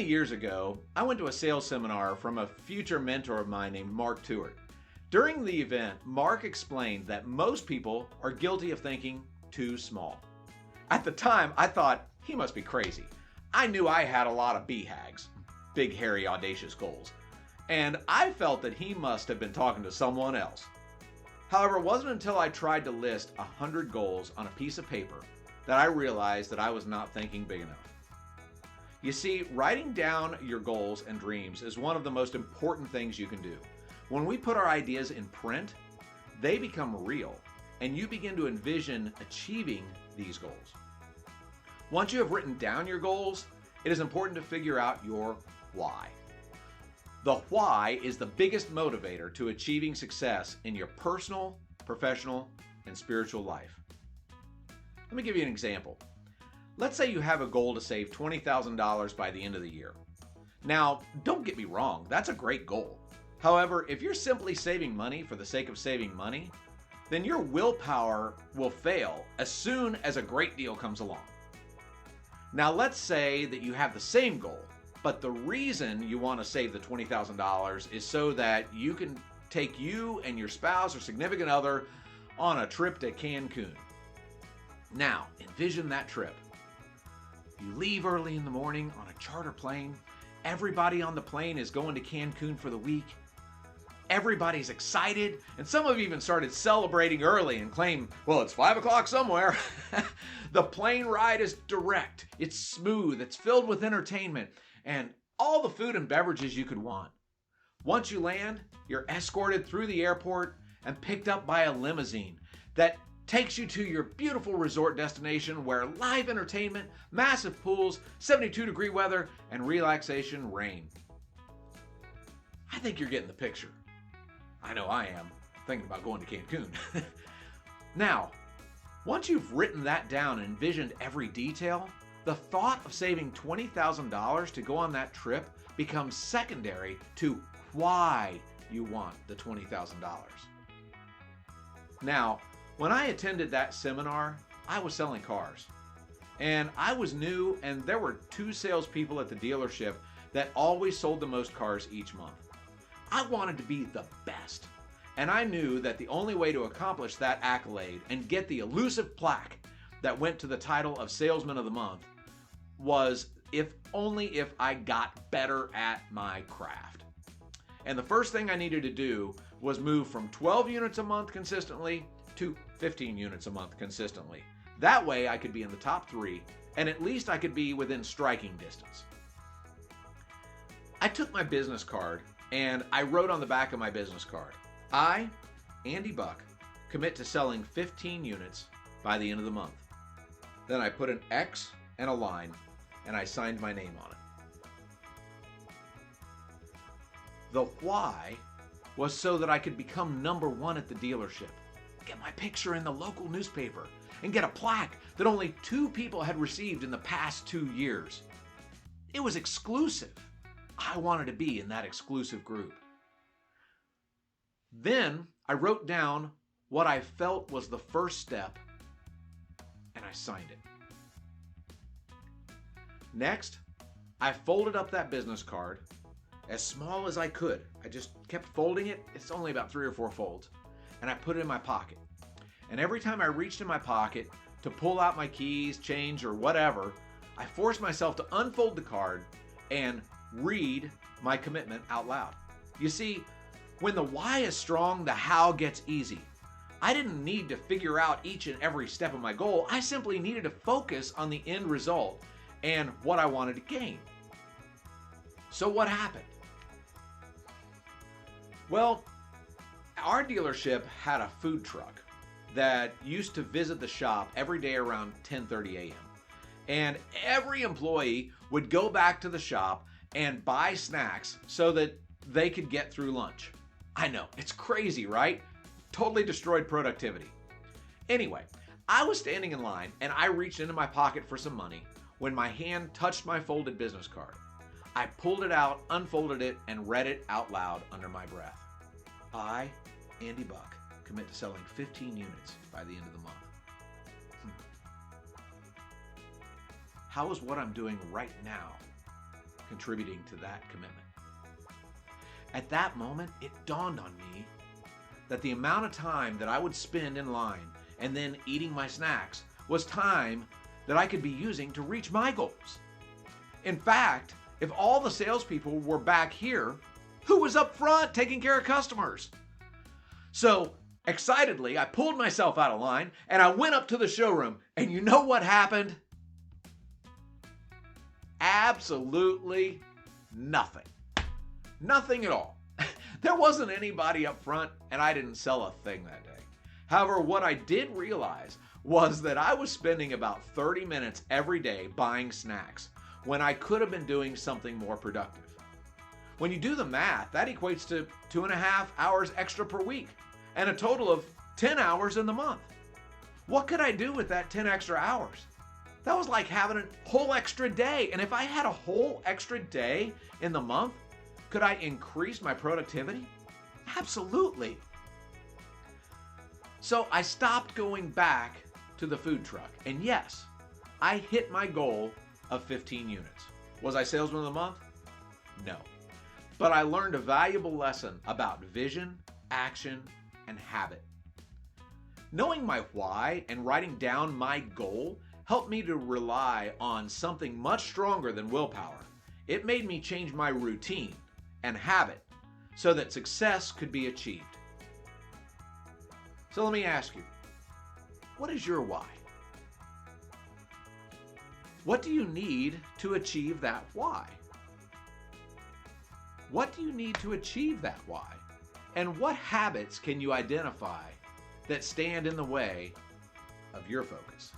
years ago, I went to a sales seminar from a future mentor of mine named Mark Tewart. During the event, Mark explained that most people are guilty of thinking too small. At the time, I thought he must be crazy. I knew I had a lot of BHAGs, big, hairy, audacious goals, and I felt that he must have been talking to someone else. However, it wasn't until I tried to list 100 goals on a piece of paper that I realized that I was not thinking big enough. You see, writing down your goals and dreams is one of the most important things you can do. When we put our ideas in print, they become real, and you begin to envision achieving these goals. Once you have written down your goals, it is important to figure out your why. The why is the biggest motivator to achieving success in your personal, professional, and spiritual life. Let me give you an example. Let's say you have a goal to save $20,000 by the end of the year. Now, don't get me wrong, that's a great goal. However, if you're simply saving money for the sake of saving money, then your willpower will fail as soon as a great deal comes along. Now, let's say that you have the same goal, but the reason you want to save the $20,000 is so that you can take you and your spouse or significant other on a trip to Cancun. Now, envision that trip. You leave early in the morning on a charter plane. Everybody on the plane is going to Cancun for the week. Everybody's excited, and some have even started celebrating early and claim, well, it's 5 o'clock somewhere. The plane ride is direct, it's smooth, it's filled with entertainment, and all the food and beverages you could want. Once you land, you're escorted through the airport and picked up by a limousine that takes you to your beautiful resort destination where live entertainment, massive pools, 72-degree weather, and relaxation reign. I think you're getting the picture. I know I am, thinking about going to Cancun. Now, once you've written that down and envisioned every detail, the thought of saving $20,000 to go on that trip becomes secondary to why you want the $20,000. Now, when I attended that seminar, I was selling cars. And I was new, and there were 2 salespeople at the dealership that always sold the most cars each month. I wanted to be the best, and I knew that the only way to accomplish that accolade and get the elusive plaque that went to the title of Salesman of the Month was if I got better at my craft. And the first thing I needed to do was move from 12 units a month consistently to 15 units a month consistently. That way I could be in the top 3, and at least I could be within striking distance. I took my business card and I wrote on the back of my business card, I, Andy Buck, commit to selling 15 units by the end of the month. Then I put an X and a line, and I signed my name on it. The why was so that I could become number 1 at the dealership, get my picture in the local newspaper, and get a plaque that only 2 people had received in the past 2 years. It was exclusive. I wanted to be in that exclusive group. Then I wrote down what I felt was the first step, and I signed it. Next, I folded up that business card as small as I could. I just kept folding it. It's only about 3 or 4 folds. And I put it in my pocket. And every time I reached in my pocket to pull out my keys, change, or whatever, I forced myself to unfold the card and read my commitment out loud. You see, when the why is strong, the how gets easy. I didn't need to figure out each and every step of my goal. I simply needed to focus on the end result and what I wanted to gain. So what happened? Well, our dealership had a food truck that used to visit the shop every day around 10:30 a.m. And every employee would go back to the shop and buy snacks so that they could get through lunch. I know, it's crazy, right? Totally destroyed productivity. Anyway, I was standing in line and I reached into my pocket for some money when my hand touched my folded business card. I pulled it out, unfolded it, and read it out loud under my breath. I, Andy Buck, commit to selling 15 units by the end of the month. How is what I'm doing right now contributing to that commitment. At that moment, it dawned on me that the amount of time that I would spend in line and then eating my snacks was time that I could be using to reach my goals. In fact, if all the salespeople were back here, who was up front taking care of customers? So, excitedly, I pulled myself out of line and I went up to the showroom. And you know what happened? Absolutely nothing. Nothing at all. There wasn't anybody up front and I didn't sell a thing that day. However, what I did realize was that I was spending about 30 minutes every day buying snacks when I could have been doing something more productive. When you do the math, that equates to 2.5 hours extra per week and a total of 10 hours in the month. What could I do with that 10 extra hours? That was like having a whole extra day. And if I had a whole extra day in the month, could I increase my productivity? Absolutely. So I stopped going back to the food truck. And yes, I hit my goal of 15 units. Was I salesman of the month? No. But I learned a valuable lesson about vision, action, and habit. Knowing my why and writing down my goal helped me to rely on something much stronger than willpower. It made me change my routine and habit so that success could be achieved. So let me ask you, what is your why? What do you need to achieve that why? What do you need to achieve that why? And what habits can you identify that stand in the way of your focus?